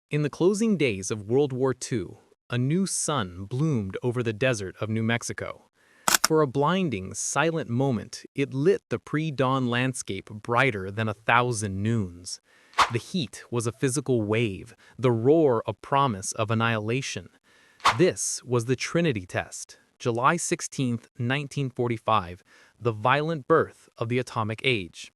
In the closing days of World War II, a new sun bloomed over the desert of New Mexico. For a blinding, silent moment, it lit the pre-dawn landscape brighter than 1,000 noons. The heat was a physical wave, the roar a promise of annihilation. This was the Trinity test, July 16, 1945, the violent birth of the atomic age.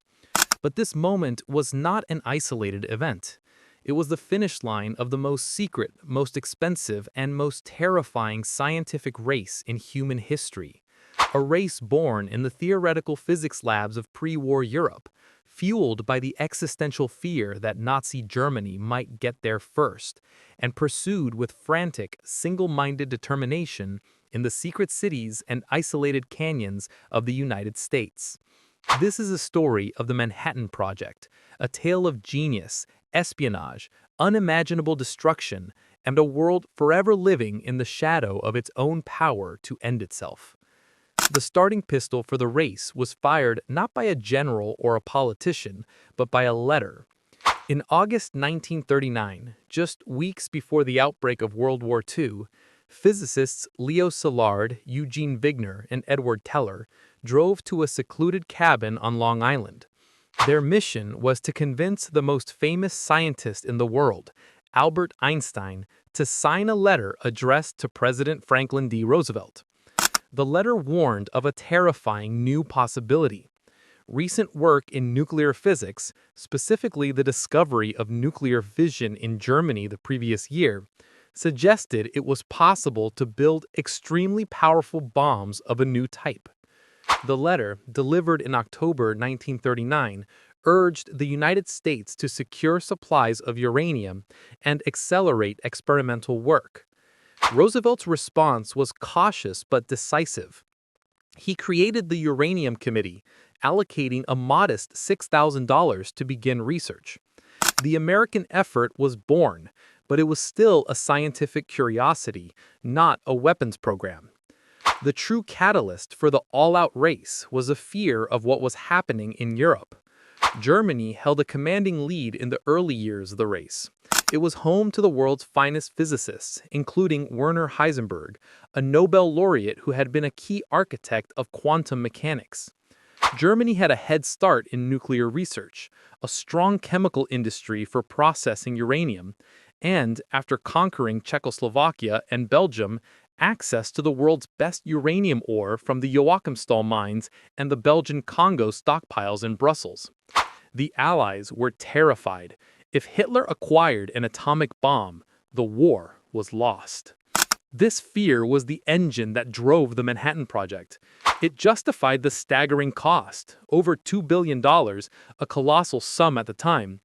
But this moment was not an isolated event. It was the finish line of the most secret, most expensive, and most terrifying scientific race in human history. A race born in the theoretical physics labs of pre-war Europe, fueled by the existential fear that Nazi Germany might get there first, and pursued with frantic, single-minded determination in the secret cities and isolated canyons of the United States. This is a story of the Manhattan Project, a tale of genius, espionage, unimaginable destruction, and a world forever living in the shadow of its own power to end itself. The starting pistol for the race was fired not by a general or a politician, but by a letter. In August 1939, just weeks before the outbreak of World War II, physicists Leo Szilard, Eugene Wigner, and Edward Teller drove to a secluded cabin on Long Island. Their mission was to convince the most famous scientist in the world, Albert Einstein, to sign a letter addressed to President Franklin D. Roosevelt. The letter warned of a terrifying new possibility. Recent work in nuclear physics, specifically the discovery of nuclear fission in Germany the previous year, suggested it was possible to build extremely powerful bombs of a new type. The letter, delivered in October 1939, urged the United States to secure supplies of uranium and accelerate experimental work. Roosevelt's response was cautious but decisive. He created the Uranium Committee, allocating a modest $6,000 to begin research. The American effort was born, but it was still a scientific curiosity, not a weapons program. The true catalyst for the all-out race was a fear of what was happening in Europe. Germany held a commanding lead in the early years of the race. It was home to the world's finest physicists, including Werner Heisenberg, a Nobel laureate who had been a key architect of quantum mechanics. Germany had a head start in nuclear research, a strong chemical industry for processing uranium, and, after conquering Czechoslovakia and Belgium, access to the world's best uranium ore from the Joachimsthal mines and the Belgian Congo stockpiles in Brussels. The Allies were terrified. If Hitler acquired an atomic bomb, the war was lost. This fear was the engine that drove the Manhattan Project. It justified the staggering cost, over $2 billion, a colossal sum at the time.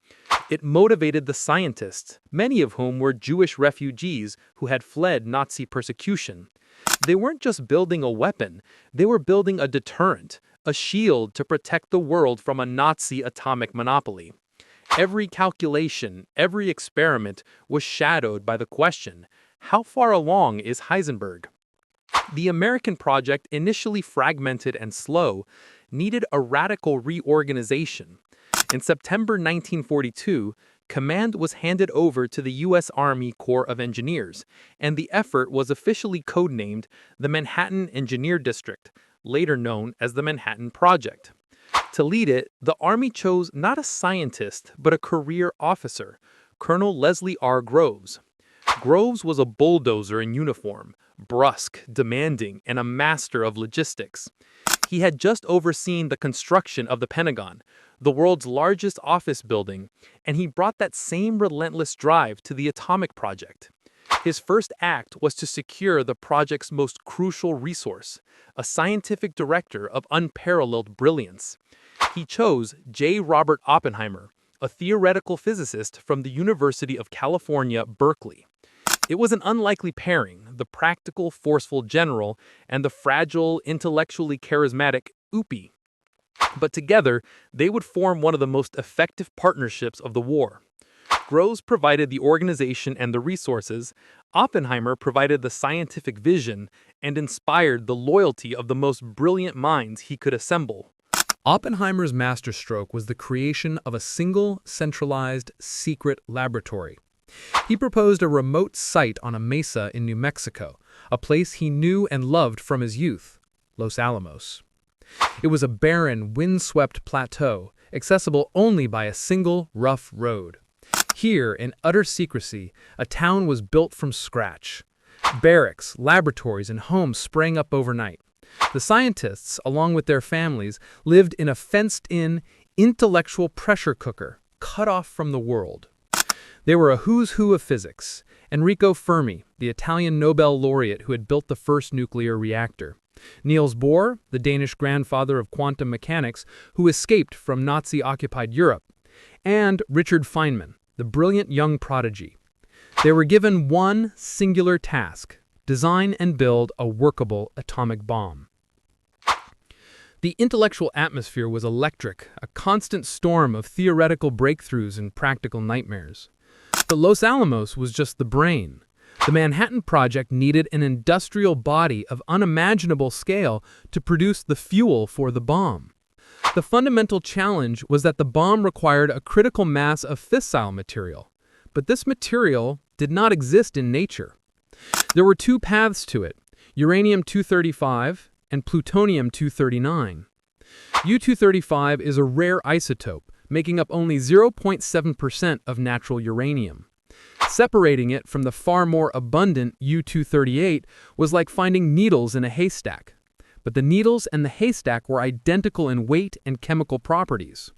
It motivated the scientists, many of whom were Jewish refugees who had fled Nazi persecution. They weren't just building a weapon, they were building a deterrent, a shield to protect the world from a Nazi atomic monopoly. Every calculation, every experiment was shadowed by the question, how far along is Heisenberg? The American project, initially fragmented and slow, needed a radical reorganization. In September 1942, command was handed over to the U.S. Army Corps of Engineers, and the effort was officially codenamed the Manhattan Engineer District, later known as the Manhattan Project. To lead it, the Army chose not a scientist, but a career officer, Colonel Leslie R. Groves. Groves was a bulldozer in uniform, brusque, demanding, and a master of logistics. He had just overseen the construction of the Pentagon, the world's largest office building, and he brought that same relentless drive to the atomic project. His first act was to secure the project's most crucial resource, a scientific director of unparalleled brilliance. He chose J. Robert Oppenheimer, a theoretical physicist from the University of California, Berkeley. It was an unlikely pairing, the practical, forceful general and the fragile, intellectually charismatic Uppy. But together, they would form one of the most effective partnerships of the war. Groves provided the organization and the resources, Oppenheimer provided the scientific vision, and inspired the loyalty of the most brilliant minds he could assemble. Oppenheimer's masterstroke was the creation of a single, centralized, secret laboratory. He proposed a remote site on a mesa in New Mexico, a place he knew and loved from his youth, Los Alamos. It was a barren, windswept plateau, accessible only by a single, rough road. Here, in utter secrecy, a town was built from scratch. Barracks, laboratories, and homes sprang up overnight. The scientists, along with their families, lived in a fenced-in, intellectual pressure cooker, cut off from the world. They were a who's who of physics. Enrico Fermi, the Italian Nobel laureate who had built the first nuclear reactor. Niels Bohr, the Danish grandfather of quantum mechanics, who escaped from Nazi-occupied Europe. And Richard Feynman, the brilliant young prodigy. They were given one singular task: design and build a workable atomic bomb. The intellectual atmosphere was electric, a constant storm of theoretical breakthroughs and practical nightmares. But Los Alamos was just the brain. The Manhattan Project needed an industrial body of unimaginable scale to produce the fuel for the bomb. The fundamental challenge was that the bomb required a critical mass of fissile material, but this material did not exist in nature. There were two paths to it: uranium-235 and plutonium-239. U-235 is a rare isotope, making up only 0.7% of natural uranium. Separating it from the far more abundant U-238 was like finding needles in a haystack. But the needles and the haystack were identical in weight and chemical properties.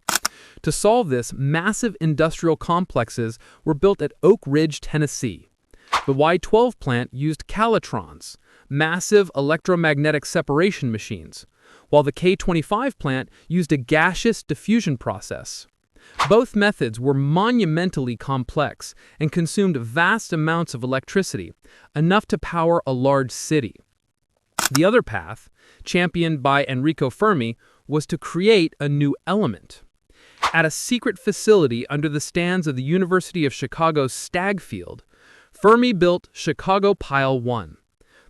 To solve this, massive industrial complexes were built at Oak Ridge, Tennessee. The Y-12 plant used calatrons, massive electromagnetic separation machines, while the K-25 plant used a gaseous diffusion process. Both methods were monumentally complex and consumed vast amounts of electricity, enough to power a large city. The other path, championed by Enrico Fermi, was to create a new element. At a secret facility under the stands of the University of Chicago's Stagg Field, Fermi built Chicago Pile 1,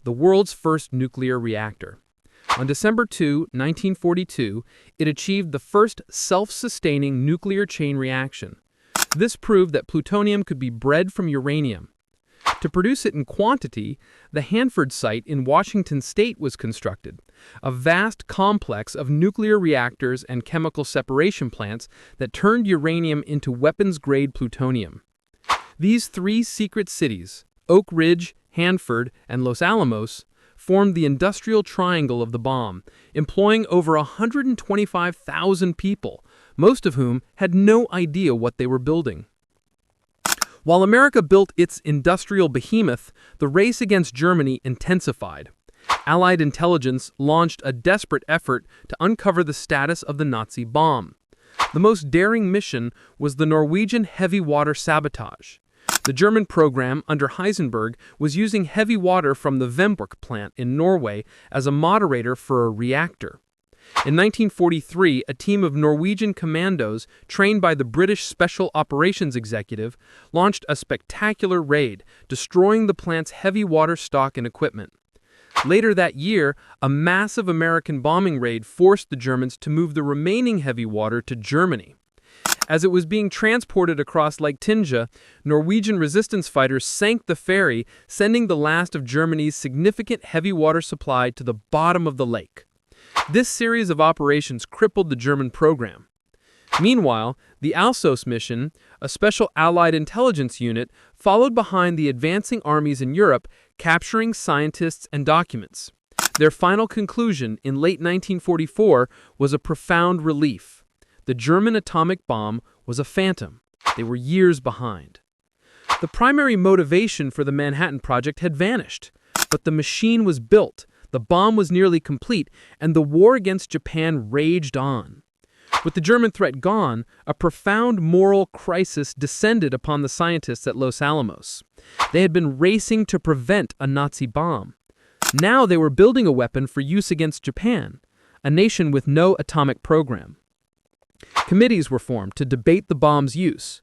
the world's first nuclear reactor. On December 2, 1942, it achieved the first self-sustaining nuclear chain reaction. This proved that plutonium could be bred from uranium. To produce it in quantity, the Hanford site in Washington state was constructed, a vast complex of nuclear reactors and chemical separation plants that turned uranium into weapons-grade plutonium. These three secret cities, Oak Ridge, Hanford, and Los Alamos, formed the industrial triangle of the bomb, employing over 125,000 people, most of whom had no idea what they were building. While America built its industrial behemoth, the race against Germany intensified. Allied intelligence launched a desperate effort to uncover the status of the Nazi bomb. The most daring mission was the Norwegian heavy water sabotage. The German program under Heisenberg was using heavy water from the Vemberg plant in Norway as a moderator for a reactor. In 1943, a team of Norwegian commandos, trained by the British Special Operations Executive, launched a spectacular raid, destroying the plant's heavy water stock and equipment. Later that year, a massive American bombing raid forced the Germans to move the remaining heavy water to Germany. As it was being transported across Lake Tinja, Norwegian resistance fighters sank the ferry, sending the last of Germany's significant heavy water supply to the bottom of the lake. This series of operations crippled the German program. Meanwhile, the Alsos mission, a special Allied intelligence unit, followed behind the advancing armies in Europe, capturing scientists and documents. Their final conclusion in late 1944 was a profound relief. The German atomic bomb was a phantom. They were years behind. The primary motivation for the Manhattan Project had vanished, but the machine was built, the bomb was nearly complete, and the war against Japan raged on. With the German threat gone, a profound moral crisis descended upon the scientists at Los Alamos. They had been racing to prevent a Nazi bomb. Now they were building a weapon for use against Japan, a nation with no atomic program. Committees were formed to debate the bomb's use.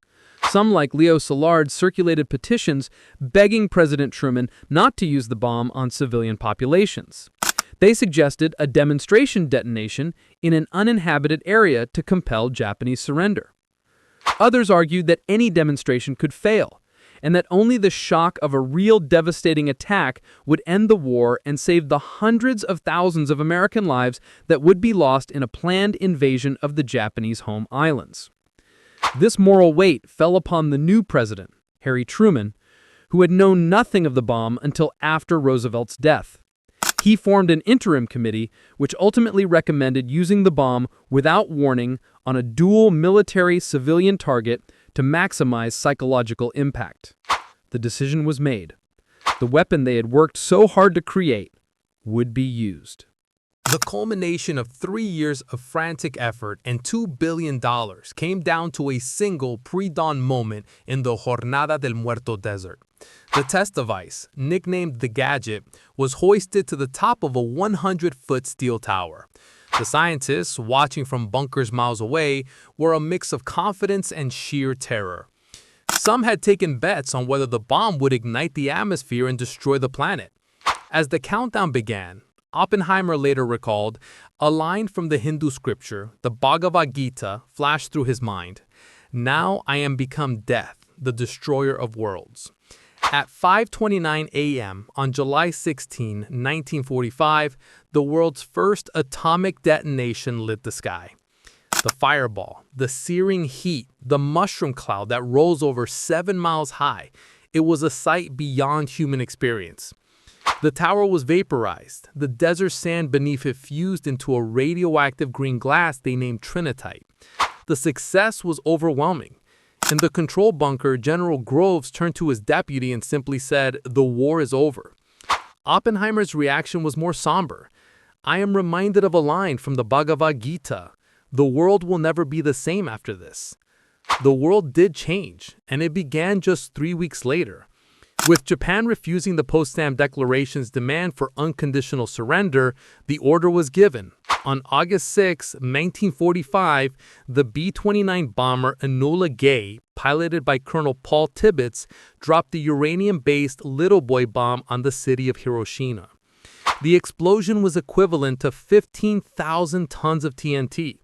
Some, like Leo Szilard, circulated petitions begging President Truman not to use the bomb on civilian populations. They suggested a demonstration detonation in an uninhabited area to compel Japanese surrender. Others argued that any demonstration could fail, and that only the shock of a real devastating attack would end the war and save the hundreds of thousands of American lives that would be lost in a planned invasion of the Japanese home islands. This moral weight fell upon the new president, Harry Truman, who had known nothing of the bomb until after Roosevelt's death. He formed an interim committee which ultimately recommended using the bomb without warning on a dual military-civilian target to maximize psychological impact. The decision was made. The weapon they had worked so hard to create would be used. The culmination of 3 years of frantic effort and $2 billion came down to a single pre-dawn moment in the Jornada del Muerto desert. The test device, nicknamed the Gadget, was hoisted to the top of a 100-foot steel tower. The scientists, watching from bunkers miles away, were a mix of confidence and sheer terror. Some had taken bets on whether the bomb would ignite the atmosphere and destroy the planet. As the countdown began, Oppenheimer later recalled, a line from the Hindu scripture, the Bhagavad Gita, flashed through his mind. Now I am become death, the destroyer of worlds. At 5:29 a.m. on July 16, 1945, the world's first atomic detonation lit the sky. The fireball, the searing heat, the mushroom cloud that rose over 7 miles high, it was a sight beyond human experience. The tower was vaporized, the desert sand beneath it fused into a radioactive green glass they named trinitite. The success was overwhelming. In the control bunker, General Groves turned to his deputy and simply said, "The war is over." Oppenheimer's reaction was more somber. I am reminded of a line from the Bhagavad Gita, "The world will never be the same after this." The world did change, and it began just 3 weeks later. With Japan refusing the Potsdam Declaration's demand for unconditional surrender, the order was given. On August 6, 1945, the B-29 bomber Enola Gay, piloted by Colonel Paul Tibbets, dropped the uranium-based Little Boy bomb on the city of Hiroshima. The explosion was equivalent to 15,000 tons of TNT.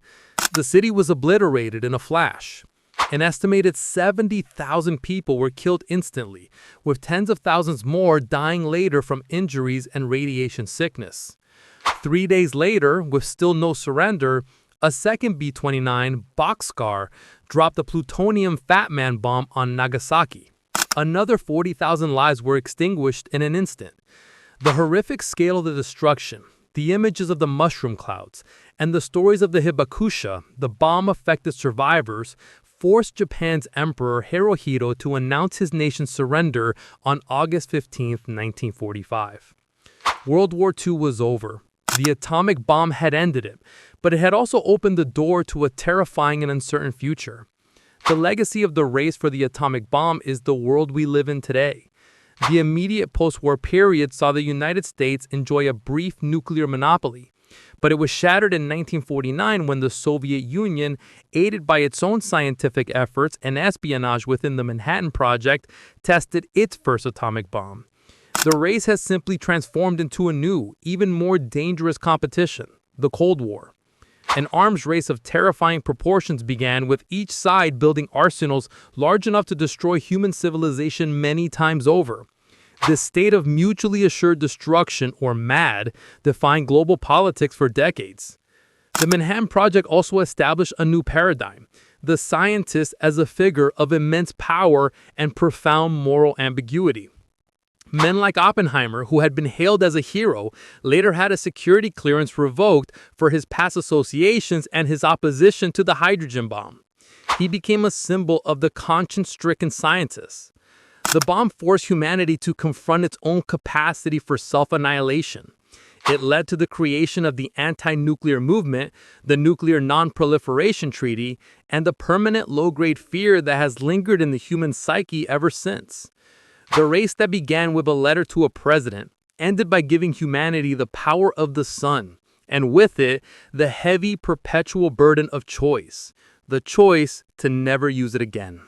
The city was obliterated in a flash. An estimated 70,000 people were killed instantly, with tens of thousands more dying later from injuries and radiation sickness. 3 days later, with still no surrender, a second B-29, Bockscar, dropped a plutonium Fat Man bomb on Nagasaki. Another 40,000 lives were extinguished in an instant. The horrific scale of the destruction, the images of the mushroom clouds, and the stories of the Hibakusha, the bomb-affected survivors, forced Japan's Emperor Hirohito to announce his nation's surrender on August 15, 1945. World War II was over. The atomic bomb had ended it, but it had also opened the door to a terrifying and uncertain future. The legacy of the race for the atomic bomb is the world we live in today. The immediate post-war period saw the United States enjoy a brief nuclear monopoly, but it was shattered in 1949 when the Soviet Union, aided by its own scientific efforts and espionage within the Manhattan Project, tested its first atomic bomb. The race has simply transformed into a new, even more dangerous competition, the Cold War. An arms race of terrifying proportions began, with each side building arsenals large enough to destroy human civilization many times over. This state of mutually assured destruction, or MAD, defined global politics for decades. The Manhattan Project also established a new paradigm, the scientist as a figure of immense power and profound moral ambiguity. Men like Oppenheimer, who had been hailed as a hero, later had a security clearance revoked for his past associations and his opposition to the hydrogen bomb. He became a symbol of the conscience-stricken scientist. The bomb forced humanity to confront its own capacity for self-annihilation. It led to the creation of the anti-nuclear movement, the Nuclear Non-Proliferation Treaty, and the permanent low-grade fear that has lingered in the human psyche ever since. The race that began with a letter to a president ended by giving humanity the power of the sun, and with it, the heavy, perpetual burden of choice, the choice to never use it again.